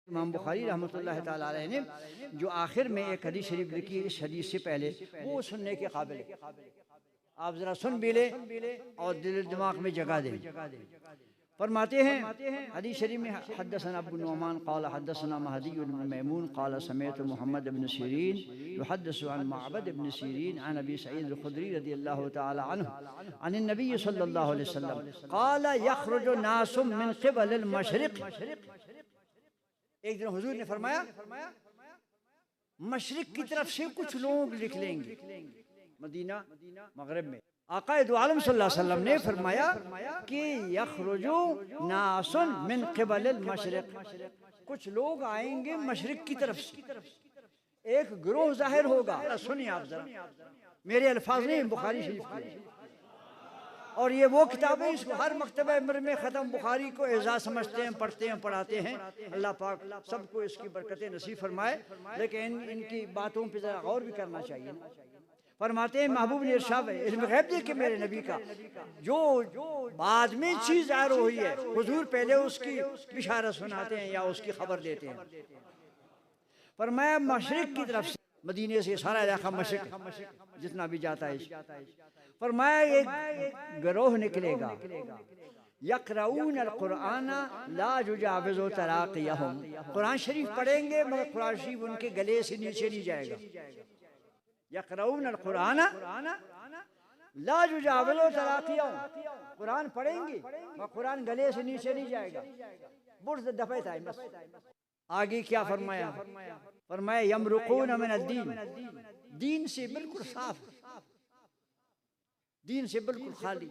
इमाम बुखारी रहमतुल्लाह ताला अलैह ने जो आखिर में एक हदीस शरीफ लिखी है, इस हदीस से पहले वो सुनने के काबिल है। आप जरा सुन भी ले और दिल दिमाग में जगह दें। फरमाते हैं हदीस शरीफ में, हद्दसना अबू नुअमान क़ाल हद्दसना महदी इब्न मैमून क़ाल समिअतु मुहम्मद इब्न सीरीन युहद्दिसु अन मअबद इब्न सीरीन अन अबी सईद अल-खुदरी रज़ियल्लाहु तआला अन्हु अन नबी सल्लल्लाहु अलैहि वसल्लम क़ाल यख़रुजु नासुम मिन क़िबल अल-मशरिक़। एक दिन हुजूर ने फरमाया मशरिक की तरफ से कुछ लोग निकलेंगे मदीना मगरिब में। आक़ाए दो आलम सल्लल्लाहु अलैहि वसल्लम ने फरमाया कि यख़रुजु नासुन मिन क़िबल अल-मशरिक़, कुछ लोग आएंगे मशरिक की तरफ से, एक गिरोह जाहिर होगा। सुनिए आप जरा, मेरे अल्फाज नहीं, बुखारी शरीफ के, और ये वो किताब है इसको हर मकतबा अमर में ख़त्म बुखारी को एजाज़ समझते हैं, पढ़ते हैं, पढ़ाते हैं। अल्लाह पाक सबको इसकी बरकतें नसीब फरमाए, लेकिन इनकी बातों पर ज़रा गौर भी करना चाहिए। फरमाते हैं महबूब ने इरशाद है, इल्म गैब दे के मेरे नबी का जो बाद में चीज़ ज़ाहिर हुई है, हुजूर पहले उसकी बिशारत सुनाते हैं या उसकी खबर देते हैं। फरमाया मशरिक की तरफ से, मदीने से सारा इलाका मशरिक जितना भी जाता है, फरमाया एक गिरोह निकलेगा, यक़रऊन अल-क़ुरआन ला युजाविज़ु तराक़ियहुम, कुरान शरीफ पढ़ेंगे मगर कुरान शरीफ उनके गले से नीचे नहीं जाएगा। यक़रऊन अल-क़ुरआन ला युजाविज़ु तराक़ियहुम, कुरान पढ़ेंगे मगर कुरान गले से नीचे नहीं जाएगा। बुर्ज़ दफ़े था बस। आगे क्या फरमाया? फरमाया यमरुक़ून मिन अद-दीन, दीन से बिल्कुल साफ, दीन से बिल्कुल खाली,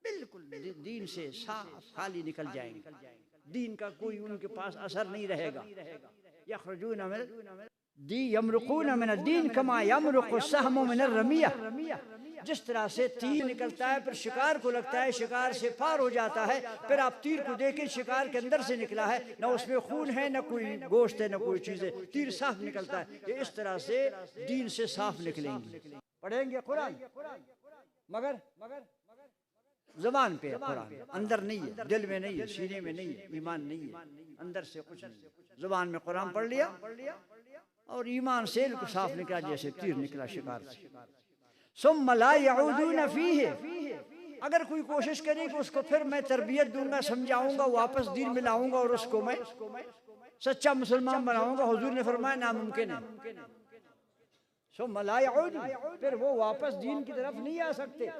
बिल्कुल दीन से साफ खाली निकल जाएंगे, दीन का कोई उनके पास असर नहीं रहेगा। यख़रुजून मिन यमरुक़ून मिन अद-दीन कमा यमरुक़ु सहमु मिन ar-रमिया, जिस तरह से तीर निकलता है फिर शिकार को लगता है, शिकार से पार हो जाता है, फिर आप तीर को देखें शिकार के अंदर से निकला है, न उसमें खून है, न कोई गोश्त है, न कोई चीज़ है, तीर साफ निकलता है। ये इस तरह से दीन से साफ निकलेंगे। पढ़ेंगे कुरान मगर ज़बान पे है कुरान, अंदर नहीं है, दिल में नहीं है, सीने में नहीं है, ईमान नहीं है, अंदर से कुछ नहीं। ज़बान में कुरान पढ़ लिया और ईमान से साफ निकला जैसे तीर निकला शिकार से। सुम्मा ला यऊदून फीहि, अगर कोई कोशिश करे कि उसको फिर मैं तरबियत दूंगा, समझाऊंगा, वापस दीन में लाऊंगा और उसको मैं सच्चा मुसलमान बनाऊंगा, हुजूर ने फरमाया नामुमकिन है। सुम्मा ला यऊदून, फिर वो वापस दीन की तरफ नहीं आ सकते,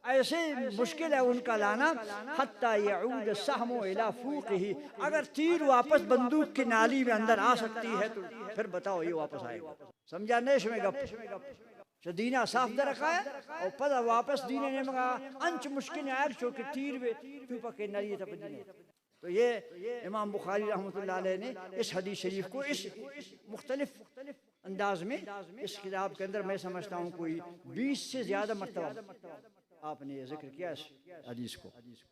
ऐसे मुश्किल है उनका लाना। हत्ता यऊद सहमु इला फूक़िही, अगर तीर वापस बंदूक की नाली में अंदर आ सकती है तो फिर बताओ ये वापस आएगा। समझा नहीं? इसमें गप दीना साफ दे रखा है और पता वापस दीने ने मगा अंच मुश्किल आग चो कि तीर वे तू पके नरी तब दीने। तो ये इमाम बुखारी रहमतुल्लाह अलैह ने इस हदीस शरीफ को इस मुख्तलिफ अंदाज में इस किताब के अंदर मैं समझता हूँ कोई 20 से ज़्यादा मरतबा आपने जिक्र किया इस हदीस को,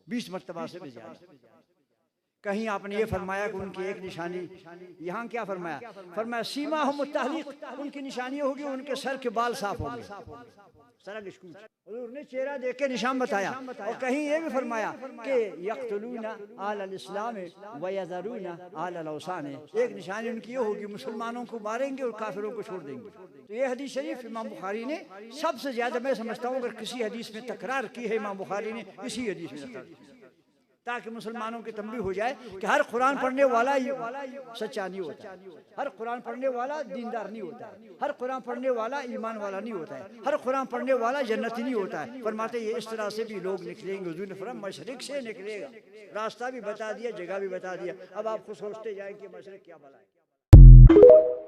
20 मरतबा से भी ज़्यादा। कहीं आपने ये फरमाया कि उनकी एक निशानी, यहाँ क्या फरमाया? फरमाया सीमा हम तहलीक, उनकी निशानी होगी उनके सर के बाल साफ होंगे, हुजूर ने चेहरा देख के निशान बताया। और कहीं ये भी फरमाया कि यक़्तुलूना आल इस्लाम व यज़रूना आल औसान, एक निशानी उनकी ये होगी मुसलमानों को मारेंगे और काफिरों को छोड़ देंगे। तो ये हदीस शरीफ इमाम बुखारी ने सबसे ज्यादा, मैं समझता हूँ अगर किसी हदीस में तकरार की है इमाम बुखारी ने इसी हदीस में तकरार की, ताकि मुसलमानों की तंबीह हो जाए कि हर कुरान पढ़ने वाला सच्चा नहीं होता, हर कुरान पढ़ने वाला दीनदार नहीं होता है, हर कुरान पढ़ने वाला ईमान वाला नहीं होता है, हर कुरान पढ़ने वाला जन्नती नहीं होता है। फरमाते ये इस तरह से भी लोग निकलेंगे, हुजूर ने फरमाया मशरिक से निकलेगा, रास्ता भी बता दिया, जगह भी बता दिया। अब आप खुद सोचते जाए कि मशरिक क्या भला है।